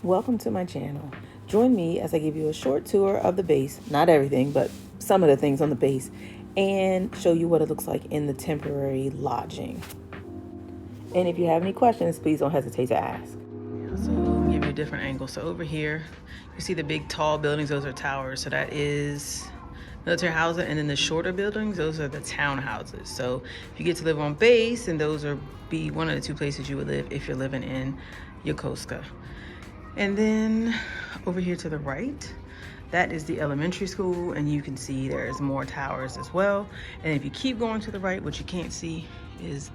Welcome to my channel. Join me as I give you a short tour of the base, not everything, but some of the things on the base, and show you what it looks like in the temporary lodging. And if you have any questions, please don't hesitate to ask. So we'll give you a different angle. So over here, you see the big tall buildings, those are towers. So that is military housing, and then the shorter buildings, those are the townhouses. So if you get to live on base, and those are be one of the two places you would live if you're living in Yokosuka. And then over here to the right, that is the elementary school, and you can see there's more towers as well. And if you keep going to the right, what you can't see is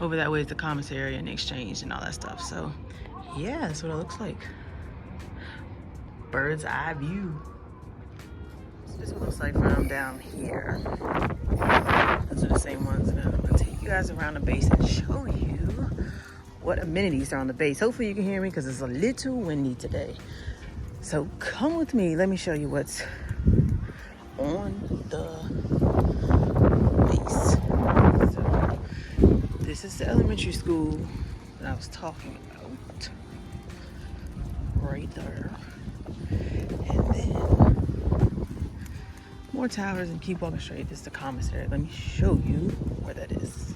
over that way is the commissary and the exchange and all that stuff. So yeah, that's what it looks like. Bird's eye view. So this is what it looks like from down here. Those are the same ones. Now I'm gonna take you guys around the base and show you what amenities are on the base. Hopefully you can hear me because it's a little windy today. So come with me, let me show you what's on the base. So this is the elementary school that I was talking about, right there. And then more towers, and keep walking straight. This is the commissary. Let me show you where that is.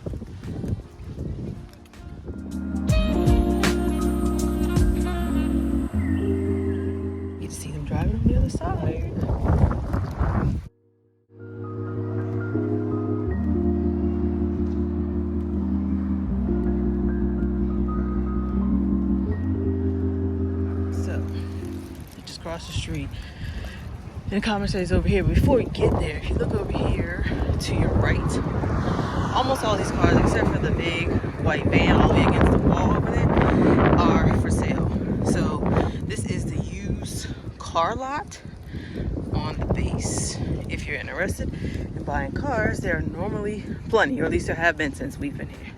Driving on the other side. So, you just cross the street. And the commissary is over here. But before we get there, if you look over here to your right, almost all these cars, except for the big white van all the way against the wall over there, are for sale. So, this is the used car lot on the base. If you're interested in buying cars, there are normally plenty, or at least there have been since we've been here.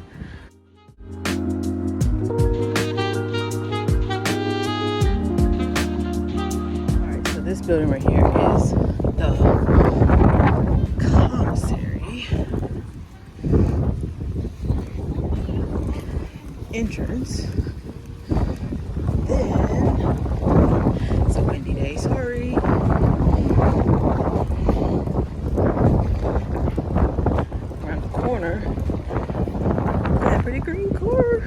Alright, so this building right here is the commissary entrance. It's a windy day, sorry. Around the corner, that pretty green car.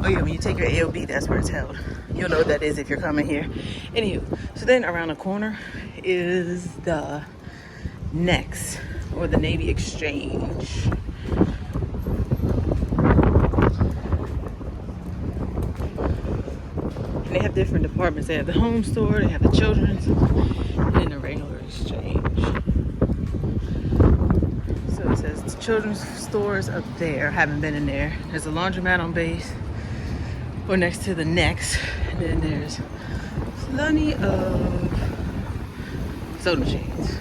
Oh yeah, when you take your AOB, that's where it's held. You'll know what that is if you're coming here. Anywho, so then around the corner is the NEX, or the Navy Exchange. They have different departments. They have the home store, they have the children's, and then the regular exchange. So it says the children's stores up there. Haven't been in there. There's a laundromat on base, or next to the next. And then there's plenty of soda machines.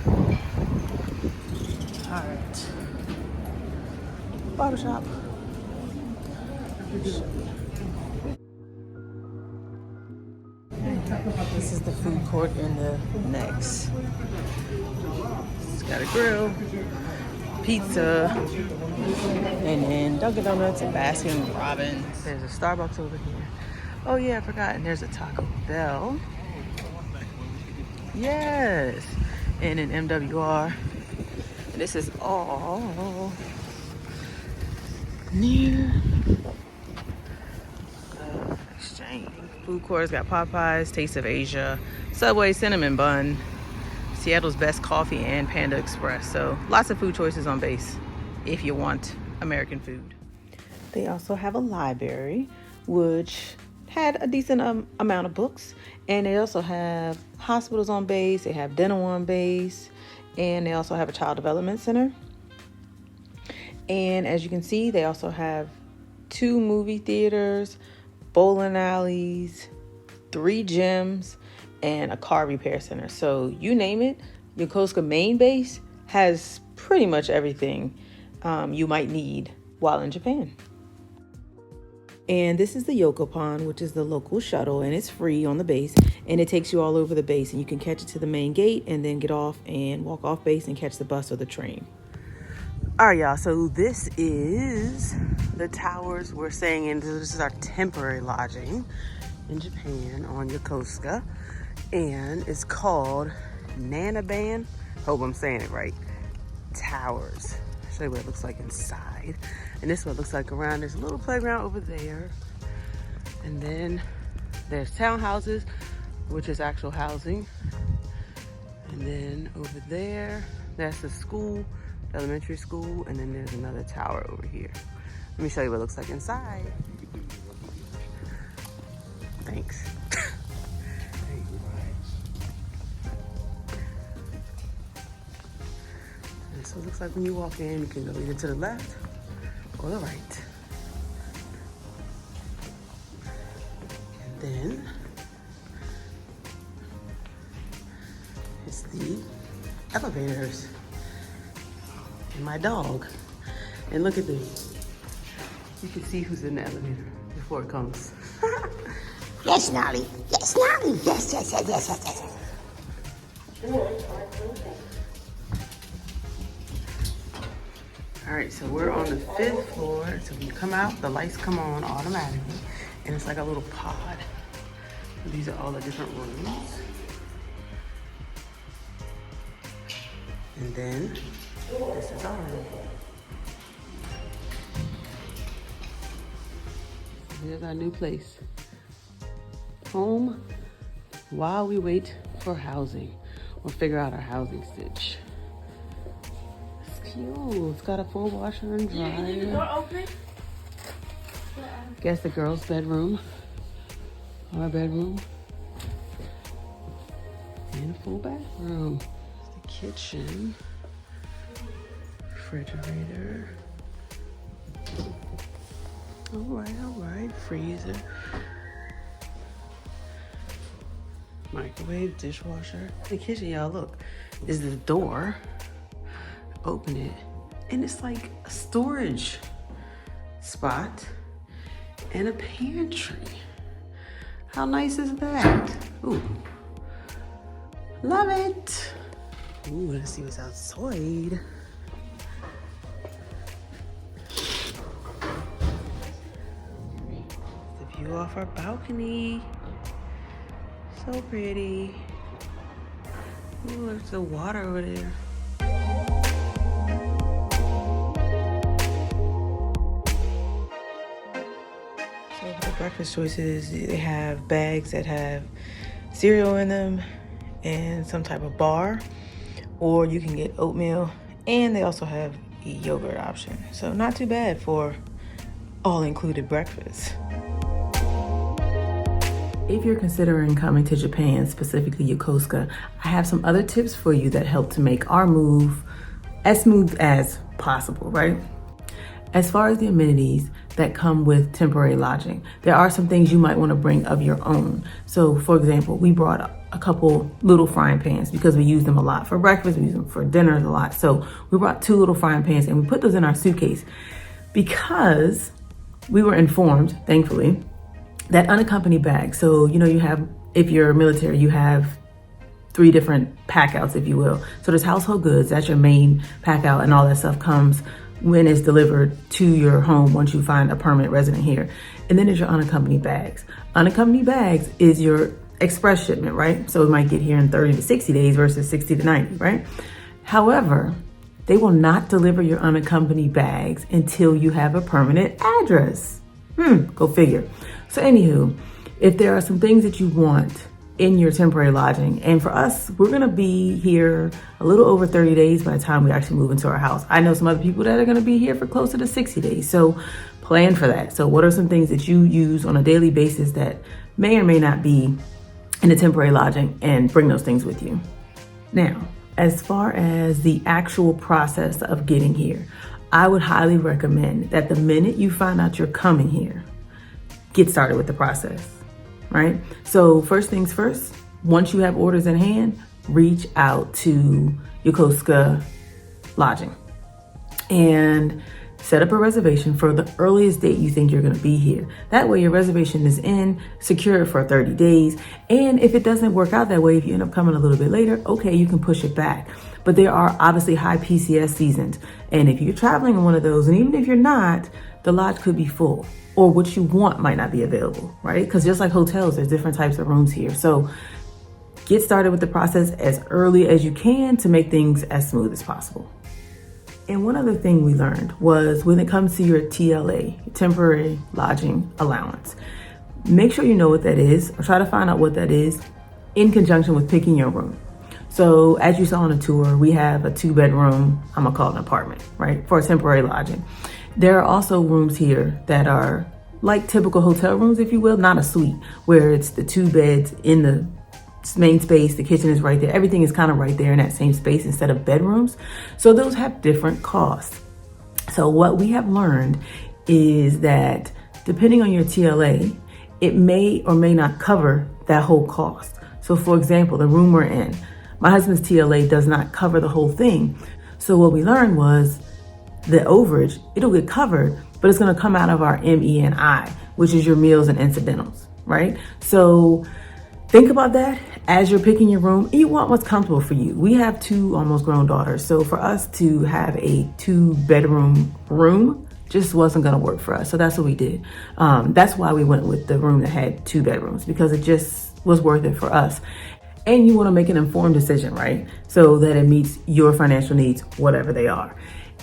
Alright. Barbershop. This is the food court in the next. It's got a grill, pizza, and then Dunkin' Donuts and Baskin Robbins. There's a Starbucks over here. Oh yeah, I forgot. And there's a Taco Bell. Yes. And an MWR. And this is all near the exchange. Food court's got Popeyes, Taste of Asia, Subway, Cinnamon Bun, Seattle's Best Coffee, and Panda Express. So lots of food choices on base if you want American food. They also have a library, which had a decent amount of books. And they also have hospitals on base, they have dental on base, and they also have a child development center. And as you can see, they also have 2 movie theaters, bowling alleys, 3 gyms, and a car repair center. So you name it, Yokosuka main base has pretty much everything you might need while in Japan. And this is the Yokopan, which is the local shuttle, and it's free on the base, and it takes you all over the base, and you can catch it to the main gate and then get off and walk off base and catch the bus or the train. All right, y'all, so this is the towers we're staying in. This is our temporary lodging. in Japan on Yokosuka, and it's called Nanaban. Hope I'm saying it right. Towers. I'll show you what it looks like inside. And this is what it looks like around. There's a little playground over there. And then there's townhouses, which is actual housing. And then over there, that's the school, the elementary school. And then there's another tower over here. Let me show you what it looks like inside. Thanks. So it looks like when you walk in, you can go either to the left or the right. And then it's the elevators and my dog. And look at this. You can see who's in the elevator before it comes. Yes, Nolly. Yes, Nolly. Yes, yes, yes, yes, yes, yes. All right, so we're on the 5th floor. So when you come out, the lights come on automatically. And it's like a little pod. These are all the different rooms. And then this is our room. Here's our new place. Home while we wait for housing or figure out our housing stitch. Cute. It's got a full washer and dryer. Is the door open? Guess the girls' bedroom, our bedroom, and a full bathroom. The kitchen, refrigerator. All right, freezer, microwave, dishwasher. The kitchen, y'all, look, is the door. Open it, and it's like a storage spot and a pantry. How nice is that? Ooh, love it. Ooh, let's see what's outside. The view off our balcony. So pretty. Ooh, there's the water over there. Breakfast choices, they have bags that have cereal in them and some type of bar, or you can get oatmeal, and they also have a yogurt option. So not too bad for all-included breakfast. If you're considering coming to Japan, specifically Yokosuka, I have some other tips for you that help to make our move as smooth as possible, right? As far as the amenities that come with temporary lodging, there are some things you might want to bring of your own. So for example, we brought a couple little frying pans because we use them a lot for breakfast, we use them for dinners a lot. So we brought 2 little frying pans and we put those in our suitcase because we were informed, thankfully, that unaccompanied bags. So, you know, you have, if you're military, you have 3 different pack outs, if you will. So there's household goods, that's your main pack out, and all that stuff comes when it's delivered to your home once you find a permanent resident here. And then there's your unaccompanied bags. Unaccompanied bags is your express shipment, right? So it might get here in 30 to 60 days versus 60 to 90, right? However, they will not deliver your unaccompanied bags until you have a permanent address. Go figure. So anywho, if there are some things that you want in your temporary lodging, and for us, we're gonna be here a little over 30 days by the time we actually move into our house. I know some other people that are gonna be here for closer to 60 days, so plan for that. So what are some things that you use on a daily basis that may or may not be in a temporary lodging, and bring those things with you. Now, as far as the actual process of getting here, I would highly recommend that the minute you find out you're coming here, get started with the process, right? So first things first, once you have orders in hand, reach out to Yokosuka Lodging and set up a reservation for the earliest date you think you're gonna be here. That way your reservation is in, secure for 30 days. And if it doesn't work out that way, if you end up coming a little bit later, okay, you can push it back. But there are obviously high PCS seasons. And if you're traveling in one of those, and even if you're not, the lodge could be full, or what you want might not be available, right? Because just like hotels, there's different types of rooms here. So get started with the process as early as you can to make things as smooth as possible. And one other thing we learned was when it comes to your TLA, temporary lodging allowance, make sure you know what that is, or try to find out what that is in conjunction with picking your room. So as you saw on the tour, we have a 2-bedroom, I'm gonna call it an apartment, right? For a temporary lodging. There are also rooms here that are like typical hotel rooms, if you will, not a suite, where it's the 2 beds in the main space, the kitchen is right there, everything is kind of right there in that same space instead of bedrooms. So those have different costs. So what we have learned is that depending on your TLA, it may or may not cover that whole cost. So for example, the room we're in, my husband's TLA does not cover the whole thing. So what we learned was the overage, it'll get covered, but it's gonna come out of our MENI, which is your meals and incidentals, right? So think about that as you're picking your room. You want what's comfortable for you. We have 2 almost grown daughters. So for us to have a 2-bedroom room just wasn't gonna work for us. So that's what we did. That's why we went with the room that had 2 bedrooms, because it just was worth it for us. And you wanna make an informed decision, right? So that it meets your financial needs, whatever they are.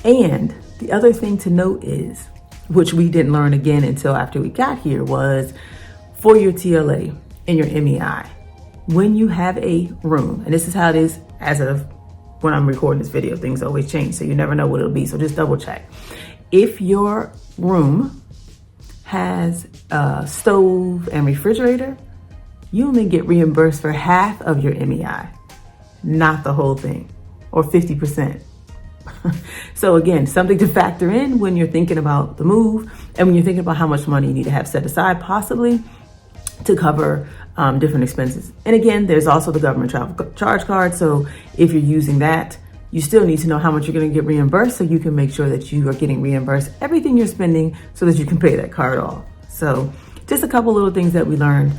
And the other thing to note is, which we didn't learn again until after we got here, was for your TLA and your MEI, when you have a room, and this is how it is as of when I'm recording this video, things always change, so you never know what it'll be, so just double check. If your room has a stove and refrigerator, you only get reimbursed for half of your MEI, not the whole thing, or 50%. So again, something to factor in when you're thinking about the move and when you're thinking about how much money you need to have set aside possibly to cover different expenses. And again, there's also the government travel charge card. So if you're using that, you still need to know how much you're going to get reimbursed so you can make sure that you are getting reimbursed everything you're spending so that you can pay that card off. So just a couple little things that we learned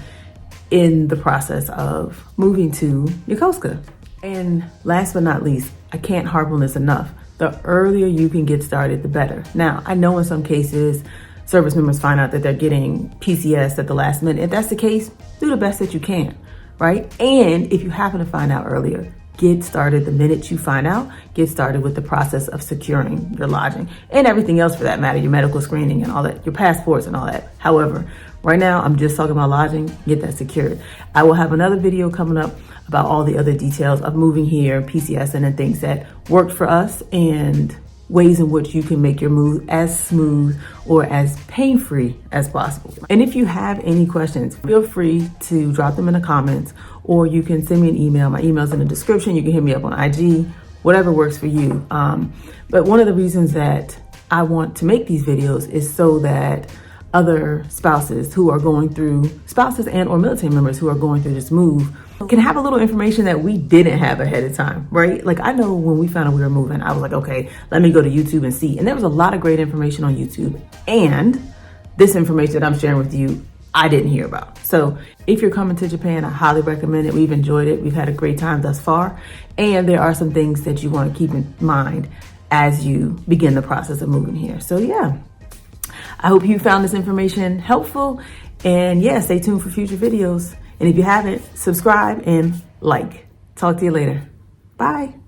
in the process of moving to Yokosuka. And last but not least, I can't harp on this enough. The earlier you can get started, the better. Now, I know in some cases, service members find out that they're getting PCS at the last minute. If that's the case, do the best that you can, right? And if you happen to find out earlier, get started the minute you find out. Get started with the process of securing your lodging and everything else for that matter, your medical screening and all that, your passports and all that. However, right now, I'm just talking about lodging, get that secured. I will have another video coming up about all the other details of moving here, PCSing and things that worked for us and ways in which you can make your move as smooth or as pain-free as possible. And if you have any questions, feel free to drop them in the comments, or you can send me an email. My email's in the description. You can hit me up on IG, whatever works for you. But one of the reasons that I want to make these videos is so that other spouses who are going through, spouses and or military members who are going through this move can have a little information that we didn't have ahead of time, right? Like I know when we found out we were moving, I was like, okay, let me go to YouTube and see. And there was a lot of great information on YouTube. And this information that I'm sharing with you, I didn't hear about. So if you're coming to Japan, I highly recommend it. We've enjoyed it. We've had a great time thus far. And there are some things that you want to keep in mind as you begin the process of moving here. So yeah, I hope you found this information helpful. And yeah, stay tuned for future videos. And if you haven't, subscribe and like. Talk to you later. Bye.